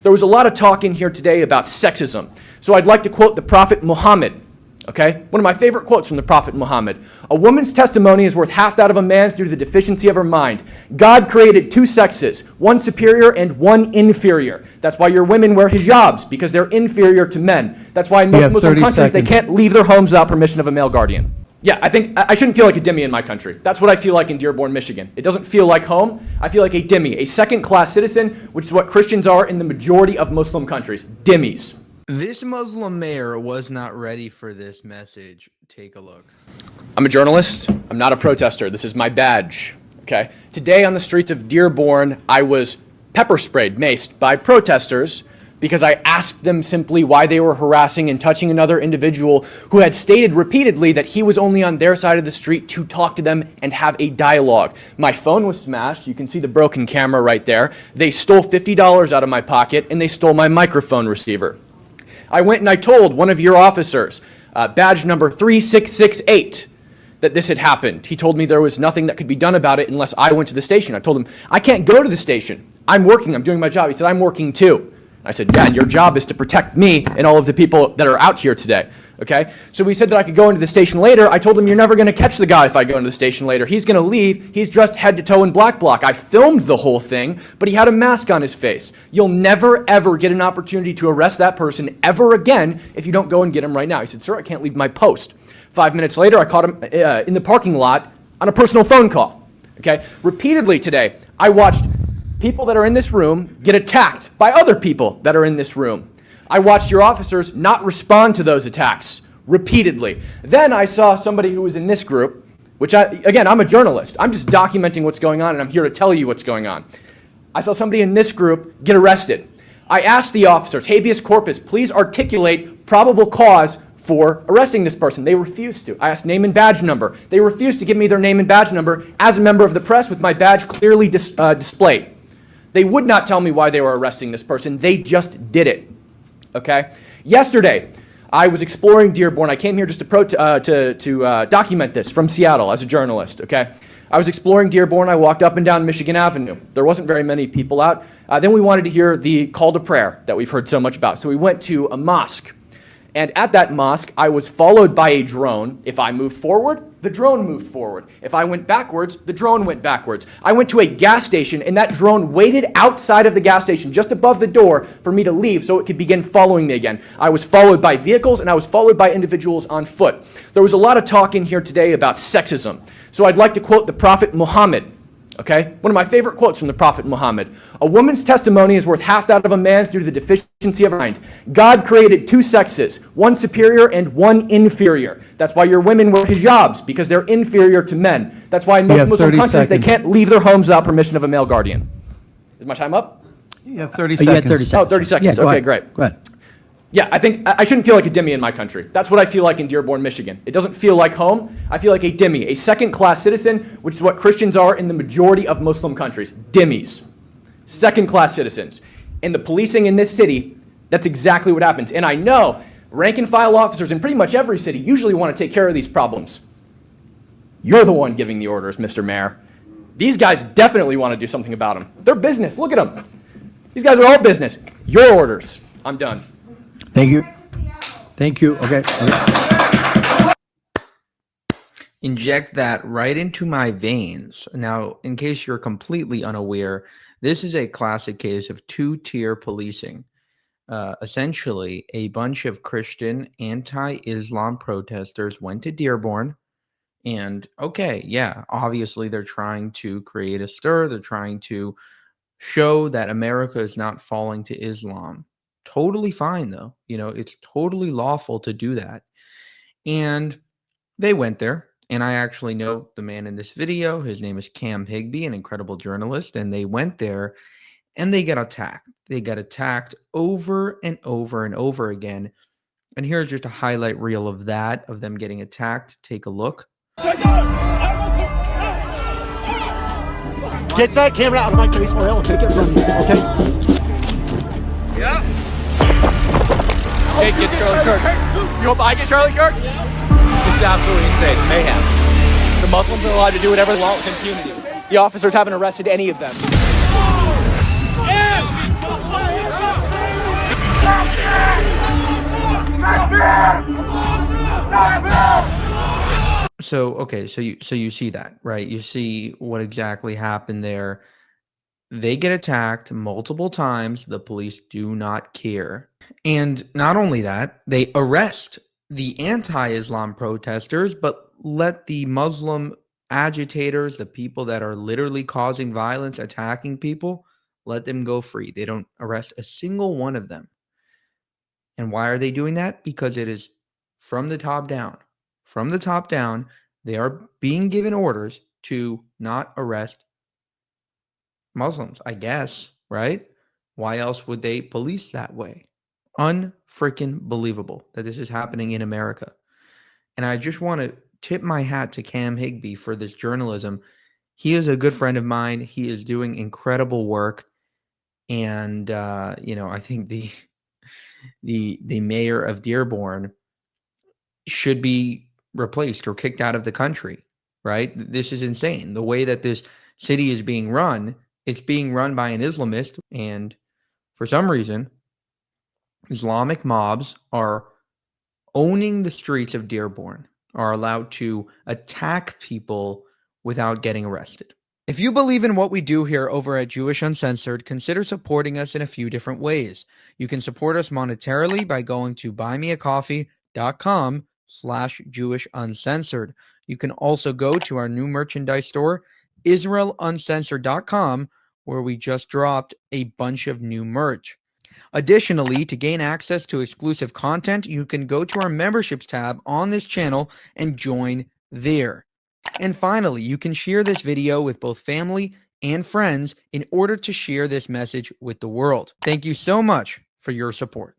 There was a lot of talk in here today about sexism. So I'd like to quote the Prophet Muhammad, okay? One of my favorite quotes from the Prophet Muhammad. A woman's testimony is worth half that of a man's due to the deficiency of her mind. God created two sexes, one superior and one inferior. That's why your women wear hijabs, because they're inferior to men. That's why in most Muslim countries, they can't leave their homes without permission of a male guardian. Yeah, I think I shouldn't feel like a dhimmi in my country. That's what I feel like in Dearborn, Michigan. It doesn't feel like home. I feel like a dhimmi, a second-class citizen, which is what Christians are in the majority of Muslim countries. Dhimmis. This Muslim mayor was not ready for this message. Take a look. I'm a journalist. I'm not a protester. This is my badge. Okay. Today on the streets of Dearborn, I was pepper sprayed, maced by protesters because I asked them simply why they were harassing and touching another individual who had stated repeatedly that he was only on their side of the street to talk to them and have a dialogue. My phone was smashed. You can see the broken camera right there. They stole $50 out of my pocket and they stole my microphone receiver. I went and I told one of your officers, badge number 3668, that this had happened. He told me there was nothing that could be done about it unless I went to the station. I told him, I can't go to the station. I'm working. I'm doing my job. He said, I'm working too. I said, yeah, and your job is to protect me and all of the people that are out here today. Okay? So we said that I could go into the station later. I told him, you're never going to catch the guy if I go into the station later. He's going to leave. He's dressed head to toe in black bloc. I filmed the whole thing, but he had a mask on his face. You'll never, ever get an opportunity to arrest that person ever again if you don't go and get him right now. He said, sir, I can't leave my post. 5 minutes later, I caught him in the parking lot on a personal phone call. Okay? Repeatedly today, I watched people that are in this room get attacked by other people that are in this room. I watched your officers not respond to those attacks repeatedly. Then I saw somebody who was in this group, which again, I'm a journalist. I'm just documenting what's going on and I'm here to tell you what's going on. I saw somebody in this group get arrested. I asked the officers, habeas corpus, please articulate probable cause for arresting this person. They refused to. I asked name and badge number. They refused to give me their name and badge number as a member of the press with my badge clearly displayed. They would not tell me why they were arresting this person. They just did it. Okay? Yesterday, I was exploring Dearborn. I came here just to document this from Seattle as a journalist. Okay? I was exploring Dearborn. I walked up and down Michigan Avenue. There wasn't very many people out. Then we wanted to hear the call to prayer that we've heard so much about. So we went to a mosque. And at that mosque, I was followed by a drone. If I moved forward, the drone moved forward. If I went backwards, the drone went backwards. I went to a gas station, and that drone waited outside of the gas station, just above the door, for me to leave so it could begin following me again. I was followed by vehicles, and I was followed by individuals on foot. There was a lot of talk in here today about sexism. So I'd like to quote the Prophet Muhammad. Okay? One of my favorite quotes from the Prophet Muhammad. A woman's testimony is worth half that of a man's due to the deficiency of her mind. God created two sexes, one superior and one inferior. That's why your women wear hijabs, because they're inferior to men. That's why in most Muslim countries, they can't leave their homes without permission of a male guardian. Is my time up? You have 30 seconds. 30 seconds. Oh, 30 seconds. Yeah, okay, great. Go ahead. Yeah, I think I shouldn't feel like a dhimmi in my country. That's what I feel like in Dearborn, Michigan. It doesn't feel like home. I feel like a dhimmi, a second-class citizen, which is what Christians are in the majority of Muslim countries. Dhimmis. Second-class citizens. And the policing in this city, that's exactly what happens. And I know rank-and-file officers in pretty much every city usually want to take care of these problems. You're the one giving the orders, Mr. Mayor. These guys definitely want to do something about them. They're business. Look at them. These guys are all business. Your orders. I'm done. Thank you. Thank you. Okay. Inject that right into my veins. Now, in case you're completely unaware, this is a classic case of two-tier policing. Essentially, a bunch of Christian anti-Islam protesters went to Dearborn, and okay, yeah, obviously they're trying to create a stir. They're trying to show that America is not falling to Islam. Totally fine, though. You know, it's totally lawful to do that. And they went there, and I actually know the man in this video. His name is Cam Higbee, an incredible journalist, and they went there, and they got attacked. They got attacked over and over and over again. And here's just a highlight reel of that, of them getting attacked. Take a look. Get that camera out of my face, or I'll take it from you, okay? Yeah. Hey, get Charlie Kirk. You hope I get Charlie Kirk? This is absolutely insane. Mayhem. The Muslims are allowed to do whatever they want with impunity. The officers haven't arrested any of them. So okay, so you see that, right? You see what exactly happened there. They get attacked multiple times. The police do not care. And not only that, they arrest the anti-Islam protesters, but let the Muslim agitators, the people that are literally causing violence, attacking people, let them go free. They don't arrest a single one of them. And why are they doing that? Because it is from the top down. From the top down, they are being given orders to not arrest Muslims, I guess, right? Why else would they police that way? Unfreaking believable that this is happening in America. And I just want to tip my hat to Cam Higbee for this journalism. He is a good friend of mine. He is doing incredible work. And I think the mayor of Dearborn should be replaced or kicked out of the country, right? This is insane. The way that this city is being run, it's being run by an Islamist, and for some reason, Islamic mobs are owning the streets of Dearborn, are allowed to attack people without getting arrested. If you believe in what we do here over at Jewish Uncensored, consider supporting us in a few different ways. You can support us monetarily by going to buymeacoffee.com/JewishUncensored. You can also go to our new merchandise store, IsraelUncensored.com, where we just dropped a bunch of new merch. Additionally, to gain access to exclusive content, you can go to our memberships tab on this channel and join there. And finally, you can share this video with both family and friends in order to share this message with the world. Thank you so much for your support.